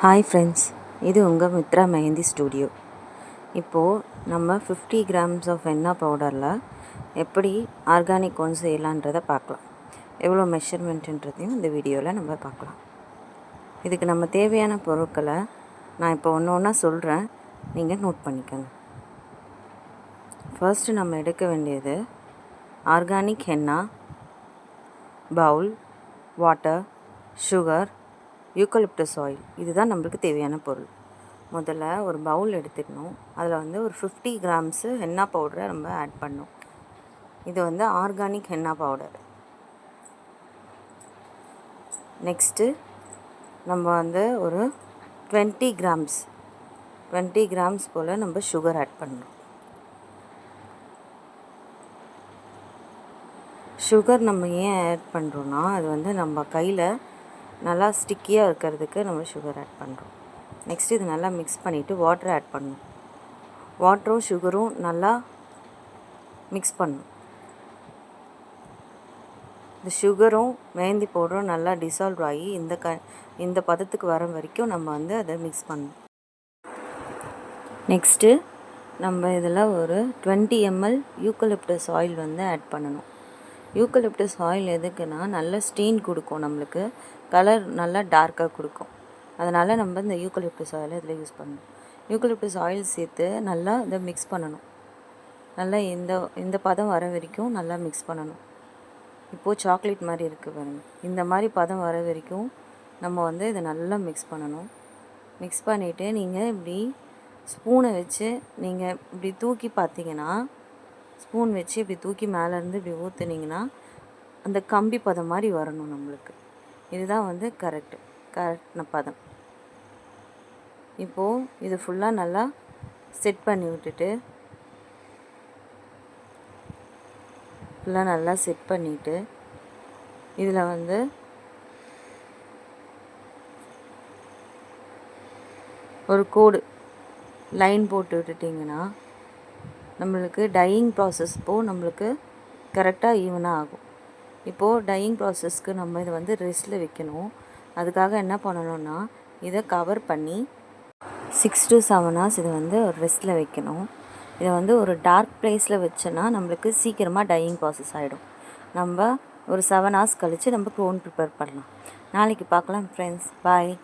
Hi friends, இது உங்கள் Mitra mehndi studio. இப்போது நம்ம 50 கிராம்ஸ் ஆஃப் ஹென்னா பவுடரில் எப்படி ஆர்கானிக் ஒன் செய்யலான்றதை பார்க்கலாம். எவ்வளோ மெஷர்மெண்ட்டுன்றதையும் இந்த வீடியோவில் நம்ம பார்க்கலாம். இதுக்கு நம்ம தேவையான பொருட்களை நான் இப்போ ஒன்று ஒன்றா சொல்கிறேன், நீங்கள் நோட் பண்ணிக்கோங்க. ஃபர்ஸ்ட்டு நம்ம எடுக்க வேண்டியது organic henna, bowl, water, sugar, eucalyptus oil. இதுதான் நம்மளுக்கு தேவையான பொருள். முதல்ல ஒரு பவுல் எடுத்துக்கணும். அதில் வந்து ஒரு 50 கிராம்ஸு ஹென்னா பவுடரை நம்ம ஆட் பண்ணணும். இது வந்து ஆர்கானிக் ஹென்னா பவுடர். நெக்ஸ்ட்டு நம்ம வந்து ஒரு 20 கிராம்ஸ் போல் நம்ம சுகர் ஆட் பண்ணணும். சுகர் நம்ம ஏன் ஆட் பண்ணுறோன்னா, அது வந்து நம்ம கையில் நல்லா ஸ்டிக்கியாக இருக்கிறதுக்கு நம்ம சுகர் ஆட் பண்ணுறோம். நெக்ஸ்ட்டு இது நல்லா மிக்ஸ் பண்ணிவிட்டு வாட்டர் ஆட் பண்ணணும். வாட்டரும் சுகரும் நல்லா மிக்ஸ் பண்ணணும். இந்த சுகரும் மெஹந்தி பவுடரும் நல்லா டிசால்வ் ஆகி இந்த பதத்துக்கு வர வரைக்கும் நம்ம வந்து அதை மிக்ஸ் பண்ணணும். நெக்ஸ்ட்டு நம்ம இதில் ஒரு 20 ml யூக்கலிப்டஸ் ஆயில் வந்து ஆட் பண்ணணும். யூக்கலிப்டஸ் ஆயில் எதுக்குன்னா, நல்ல ஸ்டெயின் கொடுக்கும், நம்மளுக்கு கலர் நல்லா டார்க்காக கொடுக்கும். அதனால் நம்ம இந்த யூக்கலிப்டஸ் ஆயிலை இதில் யூஸ் பண்ணணும். யூக்கலிப்டஸ் ஆயில் சேர்த்து நல்லா இதை மிக்ஸ் பண்ணணும். நல்லா இந்த பதம் வர வரைக்கும் நல்லா மிக்ஸ் பண்ணணும். இப்போது சாக்லேட் மாதிரி இருக்குது பாருங்கள், இந்த மாதிரி பதம் வர வரைக்கும் நம்ம வந்து இதை நல்லா மிக்ஸ் பண்ணணும். மிக்ஸ் பண்ணிவிட்டு நீங்கள் இப்படி ஸ்பூனை வச்சு நீங்கள் இப்படி தூக்கி பார்த்தீங்கன்னா, ஸ்பூன் வச்சு இப்படி தூக்கி மேலேருந்து இப்படி அந்த கம்பி பதம் மாதிரி வரணும் நம்மளுக்கு. இதுதான் வந்து கரெக்டான பதம். இப்போது இது ஃபுல்லாக நல்லா செட் பண்ணி விட்டுட்டு, இதில் வந்து ஒரு கோடு லைன் போட்டு விட்டுட்டிங்கன்னா நம்மளுக்கு டையிங் ப்ராசஸ் நம்மளுக்கு கரெக்டாக ஈவனாக ஆகும். இப்போது டையிங் ப்ராசஸ்க்கு நம்ம இதை வந்து ரெஸ்ட்டில் வைக்கணும். அதுக்காக என்ன பண்ணணும்னா, இதை கவர் பண்ணி 6 to 7 hours இதை வந்து ஒரு ரெஸ்ட்டில் வைக்கணும். இதை வந்து ஒரு டார்க் ப்ளேஸில் வச்சோன்னா நம்மளுக்கு சீக்கிரமாக டையிங் ப்ராசஸ் ஆகிடும். நம்ம ஒரு 7 hours கழித்து நம்ம க்ரோன் ப்ரிப்பேர் பண்ணலாம். நாளைக்கு பார்க்கலாம் ஃப்ரெண்ட்ஸ். பாய்.